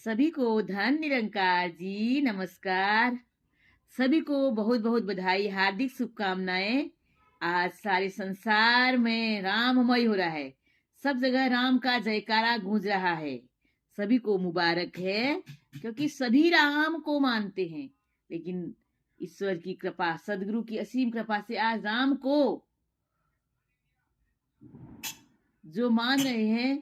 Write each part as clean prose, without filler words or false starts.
सभी को धन निरंकार जी नमस्कार। सभी को बहुत बहुत बधाई, हार्दिक शुभकामनाएं। आज सारे संसार में राममय हो रहा है, सब जगह राम का जयकारा गूंज रहा है। सभी को मुबारक है, क्योंकि सभी राम को मानते हैं। लेकिन ईश्वर की कृपा, सदगुरु की असीम कृपा से आज राम को जो मान रहे हैं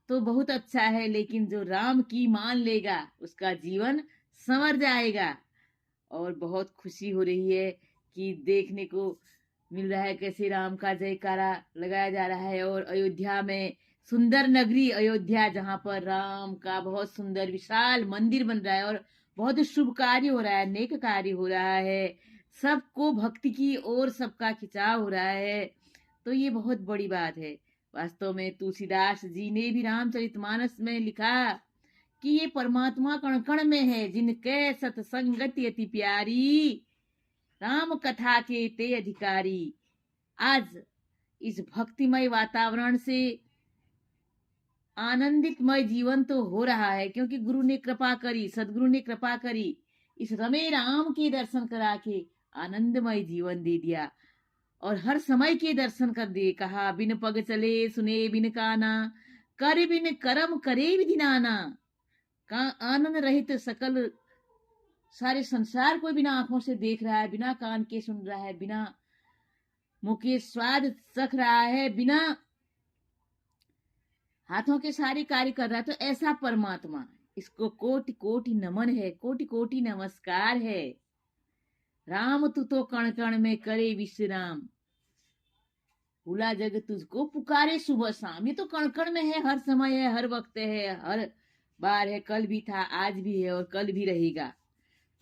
तो बहुत अच्छा है, लेकिन जो राम की मान लेगा उसका जीवन संवर जाएगा। और बहुत खुशी हो रही है कि देखने को मिल रहा है कैसे राम का जयकारा लगाया जा रहा है। और अयोध्या में, सुंदर नगरी अयोध्या, जहाँ पर राम का बहुत सुंदर विशाल मंदिर बन रहा है और बहुत शुभ कार्य हो रहा है, नेक कार्य हो रहा है, सबको भक्ति की ओर सबका खिंचाव हो रहा है। तो ये बहुत बड़ी बात है। वास्तव में तुलसीदास जी ने भी रामचरितमानस में लिखा कि ये परमात्मा कण कण में है, जिनके सत्संगति अति प्यारी, राम कथा के ते अधिकारी। आज इस भक्तिमय वातावरण से आनंदितमय जीवन तो हो रहा है, क्योंकि गुरु ने कृपा करी, सदगुरु ने कृपा करी, इस रमे राम के दर्शन करा के आनंदमय जीवन दे दिया और हर समय के दर्शन कर दिए। कहा बिन पग चले सुने बिन काना, कर बिन करम करे विधि नाना। का आनंद रहित सकल सारे संसार को बिना आंखों से देख रहा है, बिना कान के सुन रहा है, बिना मुंह के स्वाद चख रहा है, बिना हाथों के सारे कार्य कर रहा है। तो ऐसा परमात्मा, इसको कोटि कोटि नमन है, कोटि कोटि नमस्कार है। राम तू तो कण कण में करे विश्राम, भूला जग तुझको पुकारे सुबह शाम। ये तो कण कण में है, हर समय है, हर वक्त है, हर बार है, कल भी था, आज भी है और कल भी रहेगा।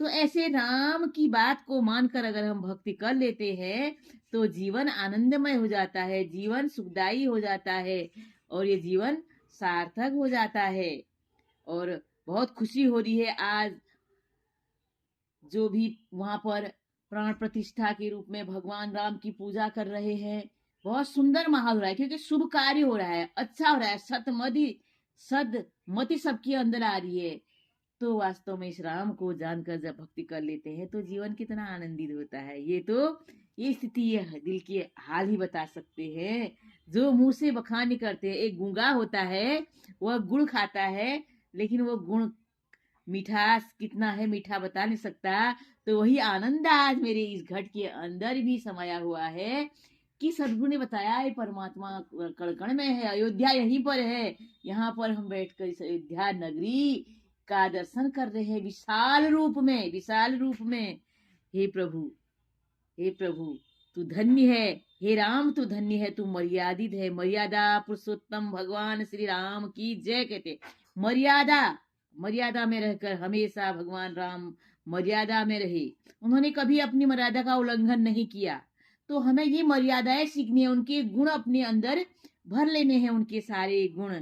तो ऐसे राम की बात को मानकर अगर हम भक्ति कर लेते हैं तो जीवन आनंदमय हो जाता है, जीवन सुखदायी हो जाता है और ये जीवन सार्थक हो जाता है। और बहुत खुशी हो रही है आज जो भी वहां पर प्राण प्रतिष्ठा के रूप में भगवान राम की पूजा कर रहे हैं। बहुत सुंदर माहौल हो रहा है, क्योंकि शुभ कार्य हो रहा है, अच्छा हो रहा है, सदमति सबके अंदर आ रही है। तो वास्तव में इस राम को जानकर जब भक्ति कर लेते हैं तो जीवन कितना आनंदित होता है। ये स्थिति, ये दिल के हाल ही बता सकते हैं। जो मुंह से बखान नहीं करते। एक गूंगा होता है, वह गुड़ खाता है, लेकिन वो गुण मिठास कितना है, मीठा बता नहीं सकता। तो वही आनंद आज मेरे इस घट के अंदर भी समाया हुआ है कि सदगुरु ने बताया है परमात्मा कण कण में है, अयोध्या यहीं पर है। यहाँ पर हम बैठकर इस अयोध्या नगरी का दर्शन कर रहे हैं विशाल रूप में, विशाल रूप में। हे प्रभु, हे प्रभु, तू धन्य है। हे राम तू धन्य है, तू मर्यादित है। मर्यादा पुरुषोत्तम भगवान श्री राम की जय कहते। मर्यादा में रहकर हमेशा भगवान राम मर्यादा में रहे। उन्होंने कभी अपनी मर्यादा का उल्लंघन नहीं किया। तो हमें ये मर्यादाएं सीखनी है, उनके गुण अपने अंदर भर लेने हैं, उनके सारे गुण,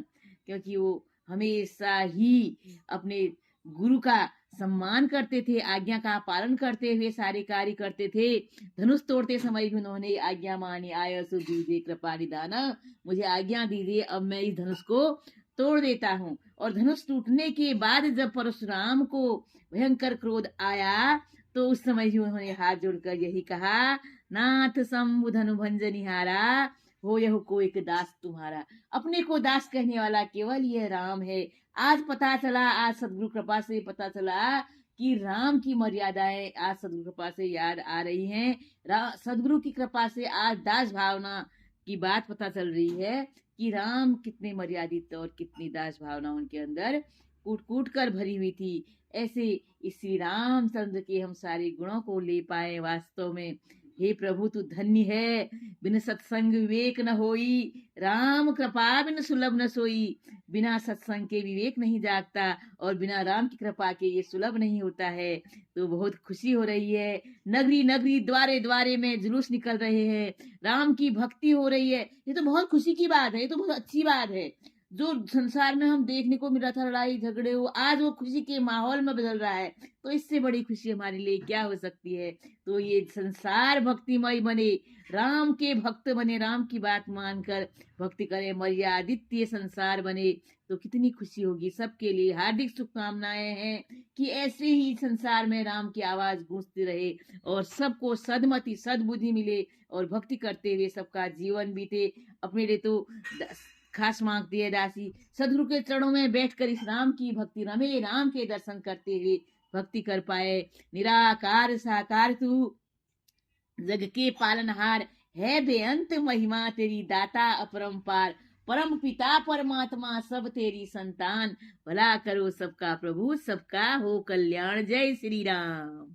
क्योंकि वो हमेशा ही अपने गुरु का सम्मान करते थे, आज्ञा का पालन करते हुए सारे कार्य करते थे। धनुष तोड़ते समय भी उन्होंने आज्ञा मानी, आय सु दीजिए कृपा निदाना, मुझे आज्ञा दीजिए, अब मैं इस धनुष को तोड़ देता हूँ। और धनुष टूटने के बाद जब परशुराम को भयंकर क्रोध आया तो उस समय ही उन्होंने हाथ जोड़कर यही कहा, नाथ शंभु धनु भंजनिहारा, हो यह को एक दास तुम्हारा। अपने को दास कहने वाला केवल यह राम है। आज पता चला, आज सदगुरु कृपा से पता चला कि राम की मर्यादाएं आज सदगुरु कृपा से याद आ रही हैं। सदगुरु की कृपा से आज दास भावना की बात पता चल रही है कि राम कितने मर्यादित और कितनी दास भावना उनके अंदर कूट कूट कर भरी हुई थी। ऐसे इस श्री रामचंद्र के हम सारे गुणों को ले पाए। वास्तव में हे प्रभु तू धन्य है। बिन सत्संग विवेक न होई, राम कृपा बिन सुलभ न सोई। बिना सत्संग के विवेक नहीं जागता और बिना राम की कृपा के ये सुलभ नहीं होता है। तो बहुत खुशी हो रही है। नगरी नगरी द्वारे द्वारे में जुलूस निकल रहे हैं, राम की भक्ति हो रही है। ये तो बहुत खुशी की बात है, ये तो बहुत अच्छी बात है। जो संसार में हम देखने को मिल रहा था, लड़ाई झगड़े हो, आज वो खुशी के माहौल में बदल रहा है। तो इससे बड़ी खुशी हमारे लिए क्या हो सकती है। तो ये संसार भक्तिमय बने, राम के भक्त बने, राम की बात मानकर भक्ति करें, मर्यादित ये संसार बने, तो कितनी खुशी होगी। सबके लिए हार्दिक शुभकामनाएं हैं कि ऐसे ही संसार में राम की आवाज गूंजती रहे और सबको सद्मति सद्बुद्धि मिले और भक्ति करते हुए सबका जीवन बीते। अपने लिए तो खास मांगती है दासी, सदगुरु के चरणों में बैठकर इस राम की भक्ति रमे, राम के दर्शन करते हुए भक्ति कर पाए। निराकार साकार तू जग के पालनहार, है बेअंत महिमा तेरी, दाता अपरंपार, परम पिता परमात्मा सब तेरी संतान, भला करो सबका प्रभु, सबका हो कल्याण। जय श्री राम।